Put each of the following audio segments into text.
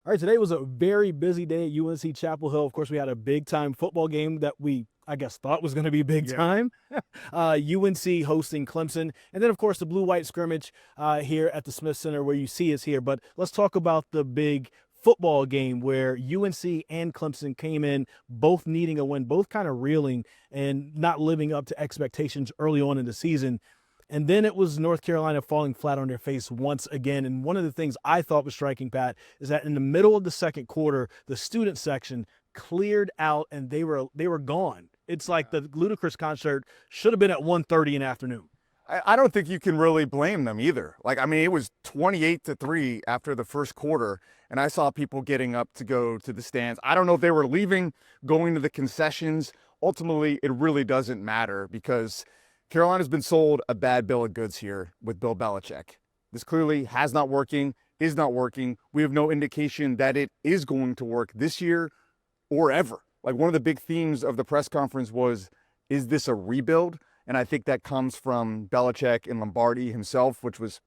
All right, today was a very busy day at UNC Chapel Hill. Of course, we had a big-time football game that we, I guess, thought was going to be big Yeah. time. UNC hosting Clemson. And then, of course, the blue-white scrimmage here at the Smith Center where you see us here. But let's talk about the big football game where UNC and Clemson came in both needing a win, both kind of reeling and not living up to expectations early on in the season. And then it was North Carolina falling flat on their face once again. And one of the things I thought was striking, Pat, is that in the middle of the second quarter, the student section cleared out and they were gone. It's like the ludicrous concert should have been at 1:30 in the afternoon. I don't think you can really blame them either. Like, I mean, it was 28-3 after the first quarter, and I saw people getting up to go to the stands. I don't know if they were leaving, going to the concessions. Ultimately, it really doesn't matter because Carolina's been sold a bad bill of goods here with Bill Belichick. This clearly is not working. We have no indication that it is going to work this year or ever. Like, one of the big themes of the press conference was, is this a rebuild? And I think that comes from Belichick and Lombardi himself, which was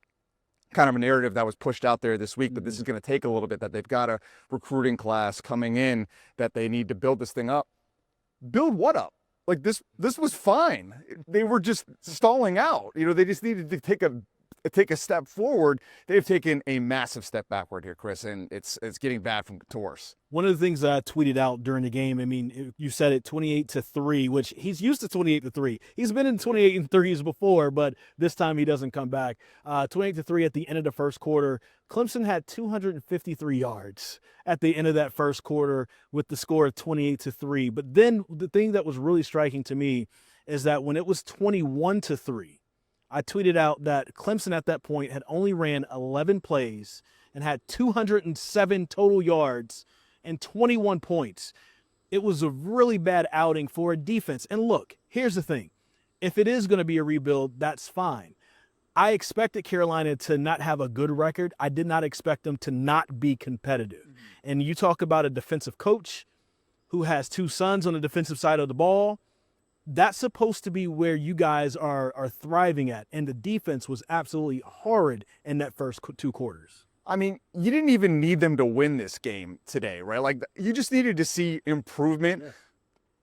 kind of a narrative that was pushed out there this week, but this is going to take a little bit, that they've got a recruiting class coming in, that they need to build this thing up. Build what up? Like, this was fine. They were just stalling out. You know, they just needed to take a step forward. They've taken a massive step backward here, Chris, and it's getting bad from to worse. One of the things that I tweeted out during the game, I mean, you said it 28-3, which he's used to 28-3. He's been in 28-3s before, but this time he doesn't come back. 28-3 at the end of the first quarter. Clemson had 253 yards at the end of that first quarter with the score of 28-3. But then the thing that was really striking to me is that when it was 21-3, I tweeted out that Clemson at that point had only ran 11 plays and had 207 total yards and 21 points. It was a really bad outing for a defense. And look, here's the thing. If it is going to be a rebuild, that's fine. I expected Carolina to not have a good record. I did not expect them to not be competitive. And you talk about a defensive coach who has two sons on the defensive side of the ball. That's supposed to be where you guys are thriving at. And the defense was absolutely horrid in that first two quarters. I mean, you didn't even need them to win this game today, right? Like, you just needed to see improvement. Yeah.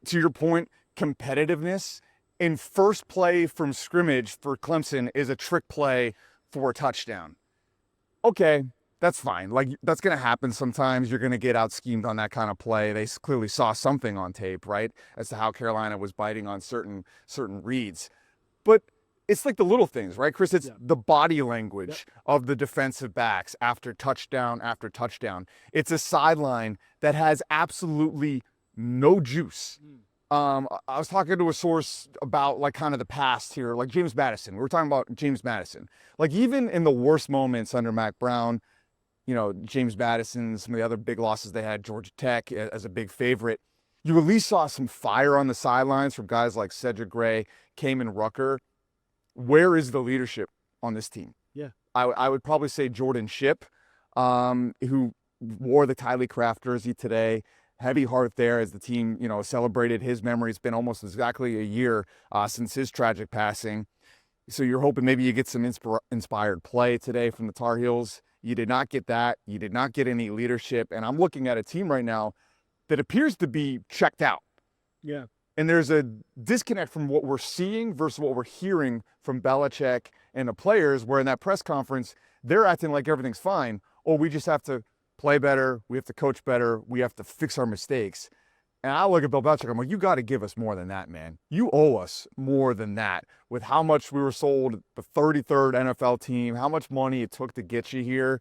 To your point, competitiveness. In first play from scrimmage for Clemson is a trick play for a touchdown. Okay, that's fine. Like, that's going to happen sometimes. You're going to get out schemed on that kind of play. They clearly saw something on tape, right, as to how Carolina was biting on certain reads. But it's like the little things, right, Chris? It's the body language of the defensive backs after touchdown after touchdown. It's a sideline that has absolutely no juice. I was talking to a source about, like, kind of the past here, like James Madison. We were talking about James Madison. Like, even in the worst moments under Mac Brown, you know, James Madison, some of the other big losses they had, Georgia Tech as a big favorite, you at least saw some fire on the sidelines from guys like Cedric Gray, Kamen Rucker. Where is the leadership on this team? Yeah. I would probably say Jordan Shipp, who wore the Tylee Craft jersey today. Heavy heart there as the team, you know, celebrated his memory. It's been almost exactly a year since his tragic passing. So you're hoping maybe you get some inspired play today from the Tar Heels. You did not get that. You did not get any leadership. And I'm looking at a team right now that appears to be checked out. Yeah. And there's a disconnect from what we're seeing versus what we're hearing from Belichick and the players, where in that press conference, they're acting like everything's fine. Or we just have to play better. We have to coach better. We have to fix our mistakes. And I look at Bill Belichick, I'm like, you got to give us more than that, man. You owe us more than that. With how much we were sold, the 33rd NFL team, how much money it took to get you here,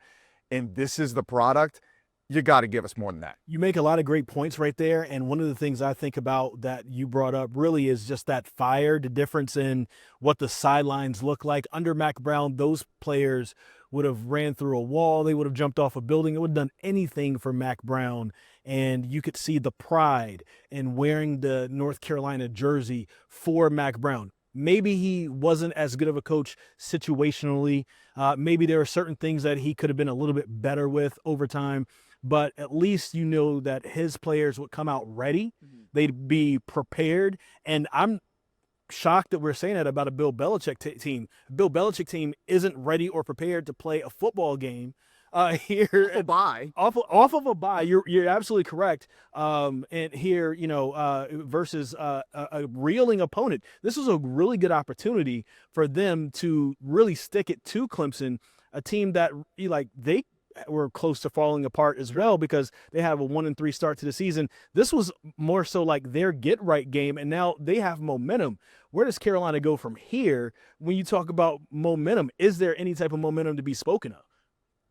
and this is the product, you got to give us more than that. You make a lot of great points right there. And one of the things I think about that you brought up really is just that fire, the difference in what the sidelines look like. Under Mac Brown, those players would have ran through a wall. They would have jumped off a building. It would have done anything for Mac Brown. And you could see the pride in wearing the North Carolina jersey for Mac Brown. Maybe he wasn't as good of a coach situationally. Maybe there are certain things that he could have been a little bit better with over time. But at least you know that his players would come out ready. They'd be prepared. And I'm shocked that we're saying that about a Bill Belichick team. Bill Belichick team isn't ready or prepared to play a football game here. Bye. Off of a bye. You're absolutely correct. And here, versus a reeling opponent, this was a really good opportunity for them to really stick it to Clemson, a team that they were close to falling apart as well because they have a 1-3 start to the season. This was more so like their get right game, and now they have momentum. Where does Carolina go from here when you talk about momentum? Is there any type of momentum to be spoken of?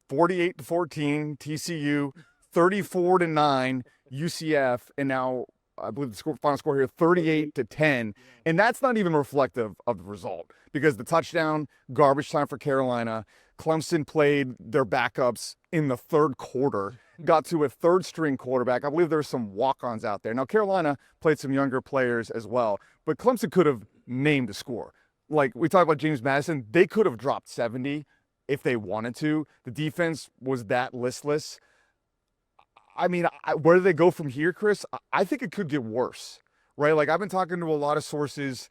48-14 TCU, 34-9 UCF, and now I believe the final score here 38-10, and that's not even reflective of the result because the touchdown, garbage time for Carolina. Clemson played their backups in the third quarter, got to a third-string quarterback. I believe there's some walk-ons out there. Now, Carolina played some younger players as well, but Clemson could have named a score. Like we talked about James Madison, they could have dropped 70 if they wanted to. The defense was that listless. I mean, where do they go from here, Chris? I think it could get worse, right? Like I've been talking to a lot of sources.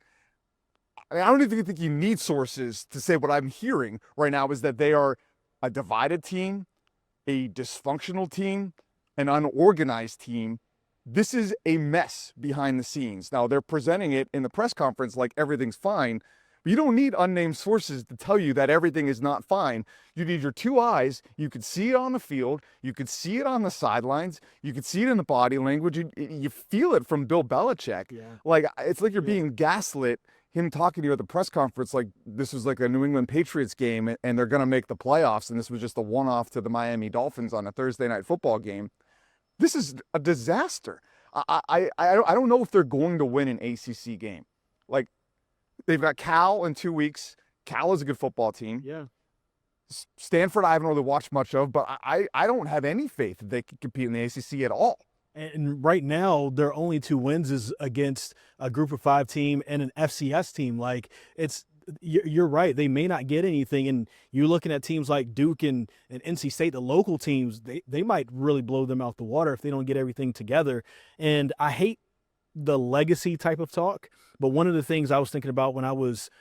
I don't even think you need sources to say what I'm hearing right now is that they are a divided team, a dysfunctional team, an unorganized team. This is a mess behind the scenes. Now, they're presenting it in the press conference like everything's fine, but you don't need unnamed sources to tell you that everything is not fine. You need your two eyes. You could see it on the field. You could see it on the sidelines. You could see it in the body language. You feel it from Bill Belichick. Yeah. Like, it's like you're being gaslit. Him talking to you at the press conference like this was like a New England Patriots game and they're going to make the playoffs and this was just a one-off to the Miami Dolphins on a Thursday night football game. This is a disaster. I don't know if they're going to win an ACC game. Like they've got Cal in 2 weeks. Cal is a good football team. Yeah. Stanford I haven't really watched much of, but I don't have any faith that they can compete in the ACC at all. And right now, their only 2 wins is against a Group of 5 team and an FCS team. Like you're right. They may not get anything. And you're looking at teams like Duke and NC State, the local teams, they might really blow them out the water if they don't get everything together. And I hate the legacy type of talk. But one of the things I was thinking about when I was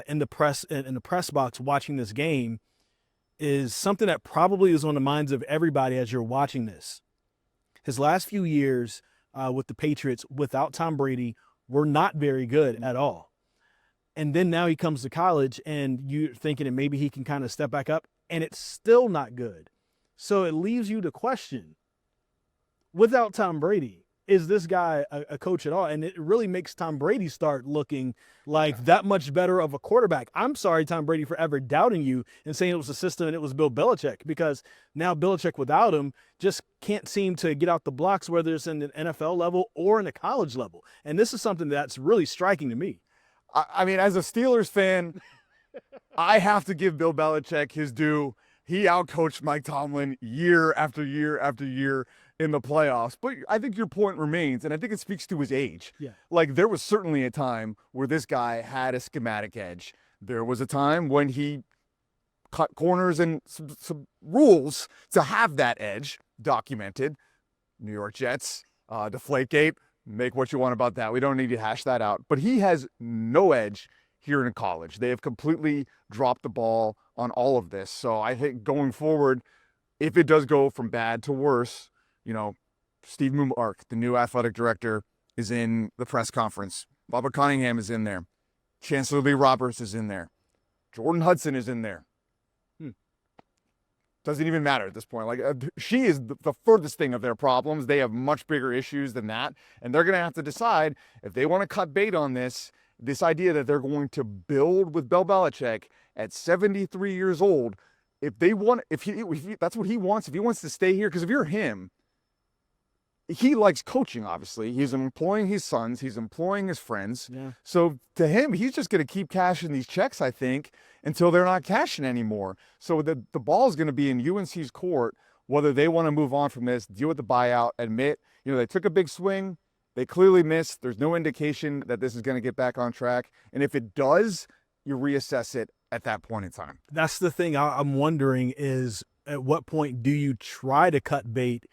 in the press box watching this game is something that probably is on the minds of everybody as you're watching this. His last few years with the Patriots without Tom Brady were not very good at all. And then now he comes to college and you're thinking that maybe he can kind of step back up and it's still not good. So it leaves you to question, without Tom Brady, is this guy a coach at all? And it really makes Tom Brady start looking like that much better of a quarterback. I'm sorry, Tom Brady, for ever doubting you and saying it was the system and it was Bill Belichick, because now Belichick without him just can't seem to get out the blocks, whether it's in the NFL level or in the college level. And this is something that's really striking to me. I mean, as a Steelers fan, I have to give Bill Belichick his due. He outcoached Mike Tomlin year after year after year in the playoffs. But I think your point remains, and I think it speaks to his age. Yeah. Like, there was certainly a time where this guy had a schematic edge. There was a time when he cut corners and some rules to have that edge documented. New York Jets, Deflategate, make what you want about that. We don't need to hash that out. But he has no edge here in college. They have completely dropped the ball on all of this. So I think going forward, if it does go from bad to worse, Steve Mumark, the new athletic director, is in the press conference. Bubba Cunningham is in there. Chancellor Lee Roberts is in there. Jordan Hudson is in there. Doesn't even matter at this point. Like, she is the furthest thing of their problems. They have much bigger issues than that. And they're going to have to decide if they want to cut bait on this idea that they're going to build with Bill Belichick at 73 years old. If that's what he wants, if he wants to stay here, because if you're him, he likes coaching, obviously. He's employing his sons. He's employing his friends. Yeah. So to him, he's just going to keep cashing these checks, I think, until they're not cashing anymore. So the ball is going to be in UNC's court, whether they want to move on from this, deal with the buyout, admit, they took a big swing. They clearly missed. There's no indication that this is going to get back on track. And if it does, you reassess it at that point in time. That's the thing I'm wondering is, at what point do you try to cut bait,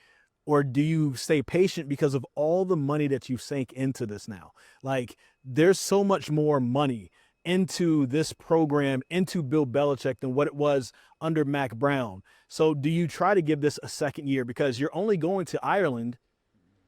or do you stay patient because of all the money that you sank into this now? Like, there's so much more money into this program, into Bill Belichick, than what it was under Mac Brown. So do you try to give this a second year, because you're only going to Ireland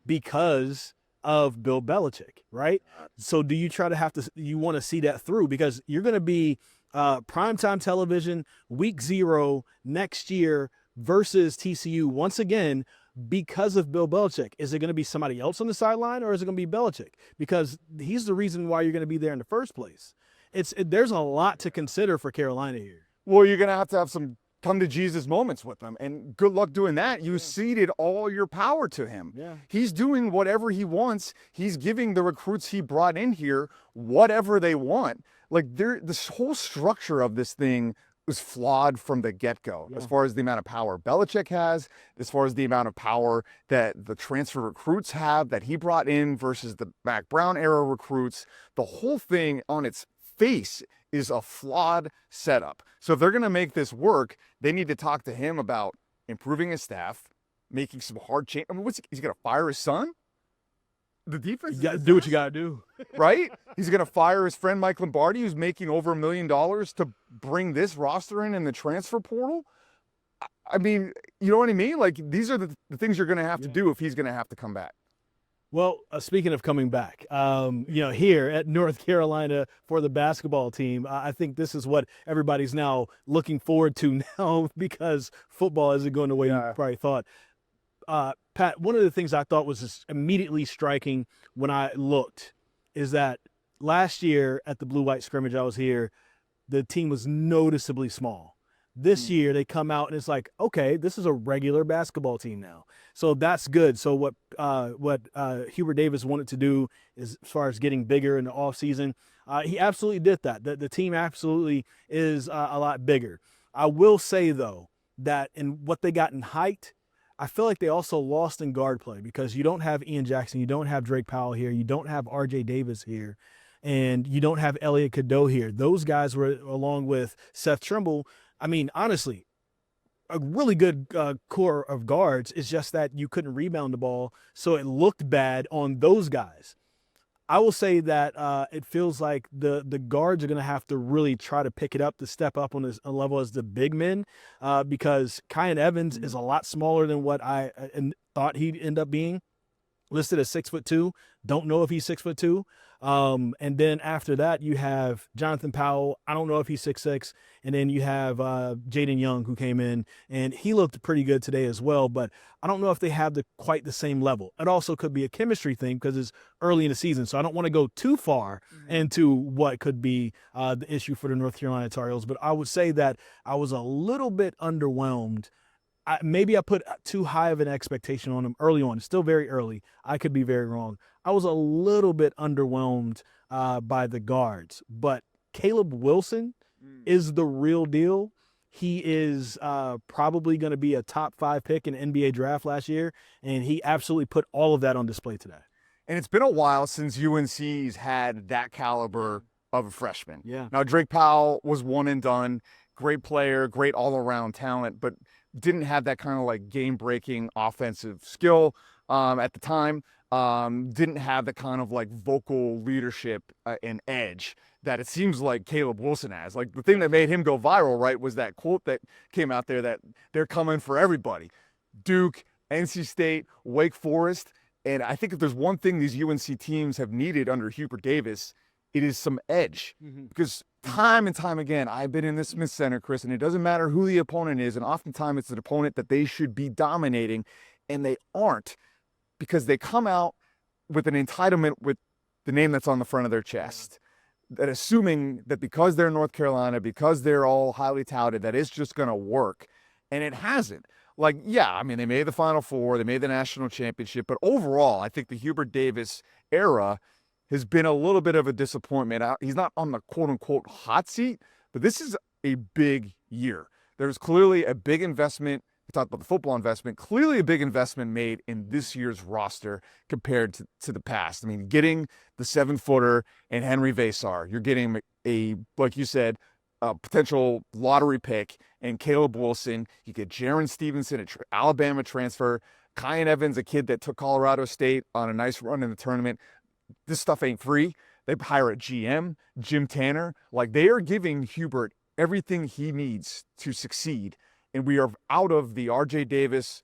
because of Bill Belichick, right? So do you try to you want to see that through, because you're going to be primetime television week 0 next year versus TCU once again because of Bill Belichick. Is it going to be somebody else on the sideline, or is it going to be Belichick? Because he's the reason why you're going to be there in the first place. There's a lot to consider for Carolina here. Well, you're going to have some come to Jesus moments with him, and good luck doing that. You ceded all your power to him. Yeah. He's doing whatever he wants. He's giving the recruits he brought in here whatever they want. Like, this whole structure of this thing was flawed from the get-go, as far as the amount of power Belichick has, as far as the amount of power that the transfer recruits have that he brought in versus the Mac Brown era recruits. The whole thing on its face is a flawed setup. So if they're going to make this work, they need to talk to him about improving his staff, making some hard change. I mean, he's going to fire his son? The defense? You got to do what you got to do. Right? He's going to fire his friend Mike Lombardi, who's making over $1 million to bring this roster in the transfer portal. I mean, you know what I mean? Like, these are the things you're going to have to do if he's going to have to come back. Well, speaking of coming back, here at North Carolina for the basketball team, I think this is what everybody's now looking forward to now, because football isn't going the way you probably thought. Pat, one of the things I thought was just immediately striking when I looked is that last year at the blue-white scrimmage I was here, the team was noticeably small. This year they come out and it's like, okay, this is a regular basketball team now. So that's good. So what Hubert Davis wanted to do is, as far as getting bigger in the offseason, he absolutely did that. The team absolutely is a lot bigger. I will say, though, that in what they got in height, I feel like they also lost in guard play, because you don't have Ian Jackson, you don't have Drake Powell here, you don't have R.J. Davis here, and you don't have Elliot Cadeau here. Those guys were, along with Seth Trimble, I mean, honestly, a really good core of guards. It's just that you couldn't rebound the ball, so it looked bad on those guys. I will say that it feels like the guards are going to have to really try to pick it up to step up on a level as the big men, because Kyan Evans is a lot smaller than what I thought he'd end up being. Listed as 6'2". Don't know if he's 6'2". And then after that, you have Jonathan Powell. I don't know if he's 6'6". And then you have Jaden Young, who came in, and he looked pretty good today as well. But I don't know if they have quite the same level. It also could be a chemistry thing, because it's early in the season. So I don't want to go too far into what could be the issue for the North Carolina Tar Heels. But I would say that I was a little bit underwhelmed. Maybe I put too high of an expectation on them early on. It's still very early. I could be very wrong. I was a little bit underwhelmed by the guards. But Caleb Wilson is the real deal. He is probably going to be a top 5 pick in the NBA draft last year, and he absolutely put all of that on display today. And it's been a while since UNC's had that caliber of a freshman. Yeah. Now, Drake Powell was one and done. Great player, great all-around talent, but didn't have that kind of like game-breaking offensive skill at the time. Didn't have the kind of like vocal leadership and edge that it seems like Caleb Wilson has. Like, the thing that made him go viral, right, was that quote that came out there that they're coming for everybody. Duke, NC State, Wake Forest. And I think if there's one thing these UNC teams have needed under Hubert Davis, it is some edge. Because time and time again, I've been in the Smith Center, Chris, and it doesn't matter who the opponent is, and oftentimes it's an opponent that they should be dominating, and they aren't, because they come out with an entitlement with the name that's on the front of their chest, that assuming that because they're North Carolina, because they're all highly touted, that it's just going to work, and it hasn't. Like, yeah, I mean, they made the Final Four, they made the national championship, but overall, I think the Hubert Davis era has been a little bit of a disappointment. He's not on the quote-unquote hot seat, but this is a big year. There's clearly a big investment. We talked about the football investment. Clearly a big investment made in this year's roster compared to the past. I mean, getting the 7-footer and Henry Vasar, you're getting a, like you said, a potential lottery pick, and Caleb Wilson. You get Jaron Stevenson, an Alabama transfer. Kyan Evans, a kid that took Colorado State on a nice run in the tournament. This stuff ain't free. They hire a GM, Jim Tanner. Like, they are giving Hubert everything he needs to succeed. And we are out of the RJ Davis,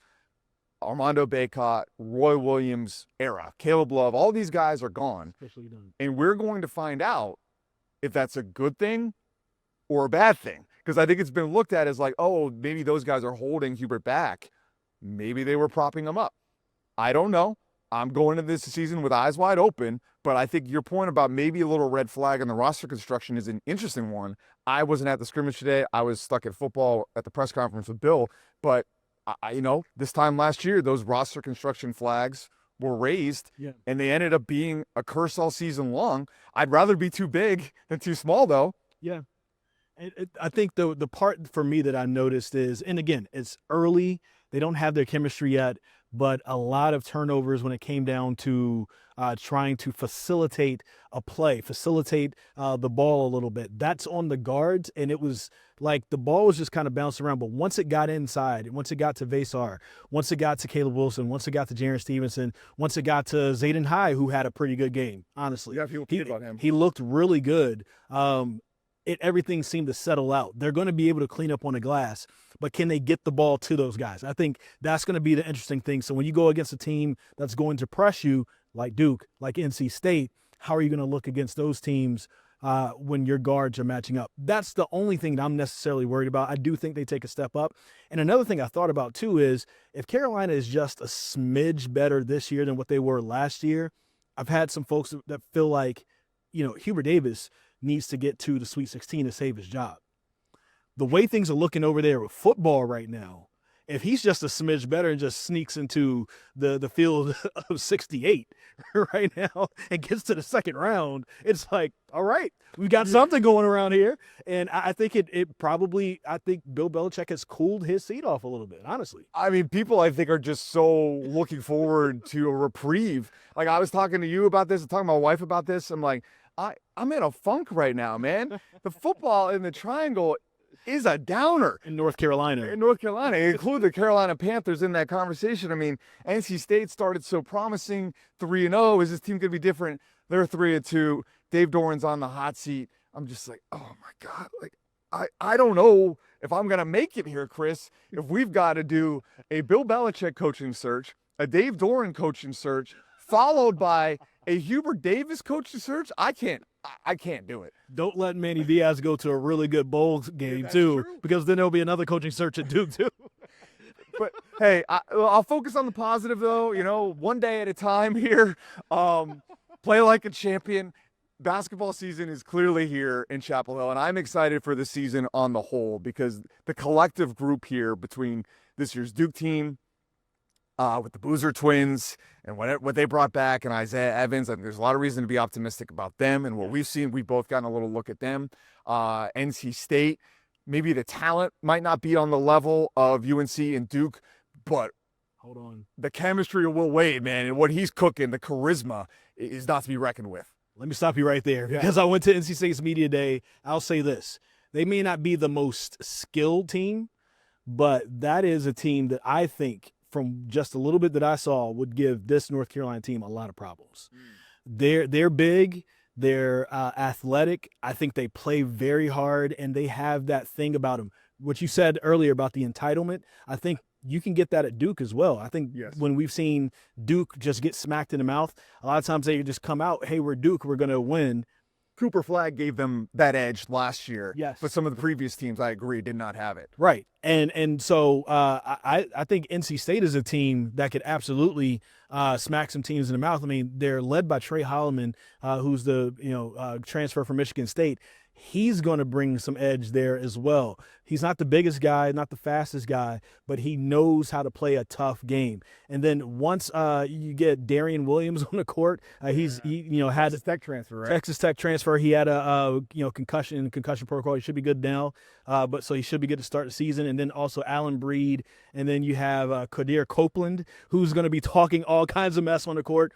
Armando Bacot, Roy Williams era. Caleb Love, all these guys are gone. And we're going to find out if that's a good thing or a bad thing. Because I think it's been looked at as like, oh, maybe those guys are holding Hubert back. Maybe they were propping him up. I don't know. I'm going into this season with eyes wide open, but I think your point about maybe a little red flag in the roster construction is an interesting one. I wasn't at the scrimmage today. I was stuck at football at the press conference with Bill, but this time last year, those roster construction flags were raised, and they ended up being a curse all season long. I'd rather be too big than too small, though. Yeah. I think the part for me that I noticed is, and again, it's early. They don't have their chemistry yet, but a lot of turnovers when it came down to trying to facilitate a play, facilitate the ball a little bit. That's on the guards, and it was like the ball was just kind of bouncing around. But once it got inside, once it got to Vasar, once it got to Caleb Wilson, once it got to Jaren Stevenson, once it got to Zayden High, who had a pretty good game, honestly. Yeah, people forget about him. He looked really good. Everything seemed to settle out. They're going to be able to clean up on the glass, but can they get the ball to those guys? I think that's going to be the interesting thing. So when you go against a team that's going to press you, like Duke, like NC State, how are you going to look against those teams when your guards are matching up? That's the only thing that I'm necessarily worried about. I do think they take a step up. And another thing I thought about too is if Carolina is just a smidge better this year than what they were last year, I've had some folks that feel like, Hubert Davis needs to get to the Sweet 16 to save his job. The way things are looking over there with football right now, if he's just a smidge better and just sneaks into the field of 68 right now and gets to the second round, it's like, all right, we got something going around here. And I think I think Bill Belichick has cooled his seat off a little bit, honestly. I mean, people I think are just so looking forward to a reprieve. Like, I was talking to you about this, talking to my wife about this. I'm like, I'm in a funk right now, man. The football in the triangle is a downer. In North Carolina. Include the Carolina Panthers in that conversation. I mean, NC State started so promising, 3-0. Is this team going to be different? They're 3-2. Dave Doran's on the hot seat. I'm just like, oh my God. Like, I don't know if I'm going to make it here, Chris, if we've got to do a Bill Belichick coaching search, a Dave Doran coaching search, followed by a Hubert Davis coaching search. I can't do it. Don't let Manny Diaz go to a really good bowl game too, because then there'll be another coaching search at Duke too. But hey, I'll focus on the positive though. One day at a time here. Play like a champion. Basketball season is clearly here in Chapel Hill, and I'm excited for the season on the whole because the collective group here between this year's Duke team, with the Boozer twins and what they brought back and Isaiah Evans. I think there's a lot of reason to be optimistic about them and what we've seen. We've both gotten a little look at them. NC State, maybe the talent might not be on the level of UNC and Duke, but hold on, the chemistry of Will Wade, man, and what he's cooking, the charisma is not to be reckoned with. Let me stop you right there because I went to NC State's media day. I'll say this. They may not be the most skilled team, but that is a team that I think from just a little bit that I saw would give this North Carolina team a lot of problems. They're big, they're athletic. I think they play very hard, and they have that thing about them. What you said earlier about the entitlement, I think you can get that at Duke as well. I think when we've seen Duke just get smacked in the mouth, a lot of times they just come out, hey, we're Duke, we're going to win. Cooper Flagg gave them that edge last year. Yes. But some of the previous teams, I agree, did not have it. Right. And so I think NC State is a team that could absolutely smack some teams in the mouth. I mean, they're led by Trey Holloman, who's the transfer from Michigan State. He's going to bring some edge there as well. He's not the biggest guy, not the fastest guy, but he knows how to play a tough game. And then once you get Darian Williams on the court, he had Texas Tech transfer, right? Texas Tech transfer. He had a concussion protocol. He should be good now, but so he should be good to start the season. And then also Allen Breed, and then you have Kadir Copeland, who's going to be talking all kinds of mess on the court.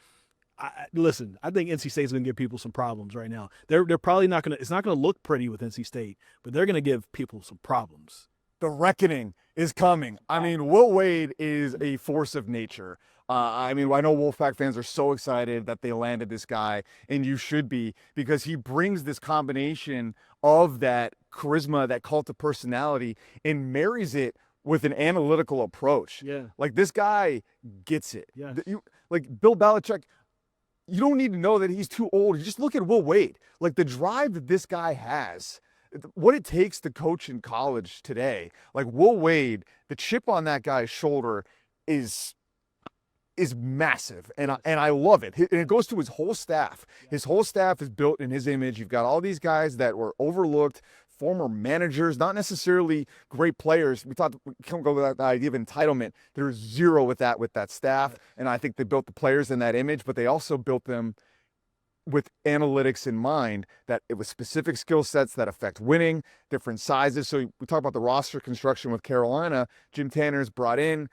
Listen, I think NC State's going to give people some problems right now. They're probably not going to – it's not going to look pretty with NC State, but they're going to give people some problems. The reckoning is coming. I mean, Will Wade is a force of nature. I mean, I know Wolfpack fans are so excited that they landed this guy, and you should be, because he brings this combination of that charisma, that cult of personality, and marries it with an analytical approach. Yeah. Like, this guy gets it. Yes. Like Bill Belichick, you don't need to know that he's too old. You just look at Will Wade. Like, the drive that this guy has, what it takes to coach in college today. Like, Will Wade, the chip on that guy's shoulder is massive, and I love it. And it goes to his whole staff. His whole staff is built in his image. You've got all these guys that were overlooked, former managers, not necessarily great players. We can't go with that idea of entitlement. There's zero with that staff, and I think they built the players in that image, but they also built them with analytics in mind, that it was specific skill sets that affect winning, different sizes. So we talk about the roster construction with Carolina. Jim Tanner's brought in.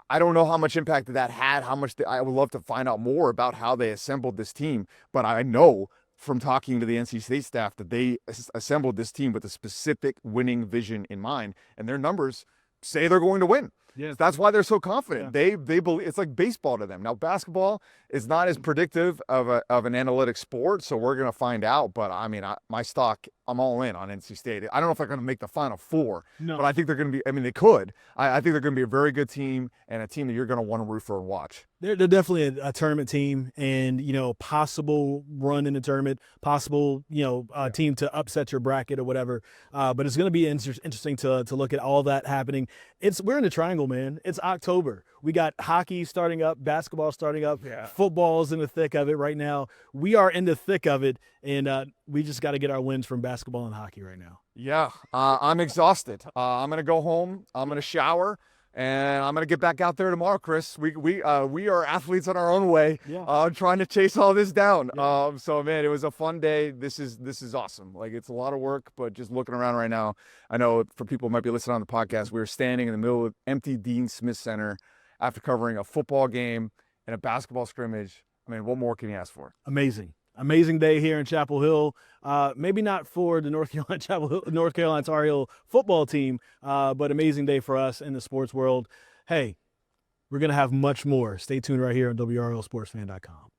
I don't know how much impact that had, I would love to find out more about how they assembled this team, but I know from talking to the NC State staff that they assembled this team with a specific winning vision in mind, and their numbers say they're going to win. Yeah. That's why they're so confident. Yeah. They believe it's like baseball to them. Now, basketball is not as predictive of an analytic sport, so we're going to find out. But I mean, my stock, I'm all in on NC State. I don't know if they're going to make the Final Four, but I think they're going to be. I mean, they could. I think they're going to be a very good team, and a team that you're going to want to root for and watch. They're definitely a tournament team, and possible run in the tournament, possible team to upset your bracket or whatever. But it's going to be interesting to look at all that happening. We're in the triangle, man. It's October. We got hockey starting up, basketball starting up, football's in the thick of it right now. We are in the thick of it, and we just got to get our wins from basketball and hockey right now. Yeah, I'm exhausted. I'm going to go home. I'm going to shower. And I'm gonna get back out there tomorrow, Chris. We are athletes on our own way, trying to chase all this down. Yeah. So man, it was a fun day. This is awesome. Like, it's a lot of work, but just looking around right now, I know for people who might be listening on the podcast, we were standing in the middle of empty Dean Smith Center after covering a football game and a basketball scrimmage. I mean, what more can you ask for? Amazing day here in Chapel Hill. Maybe not for the North Carolina Tar Heel football team, but amazing day for us in the sports world. Hey, we're going to have much more. Stay tuned right here on WRALSportsFan.com.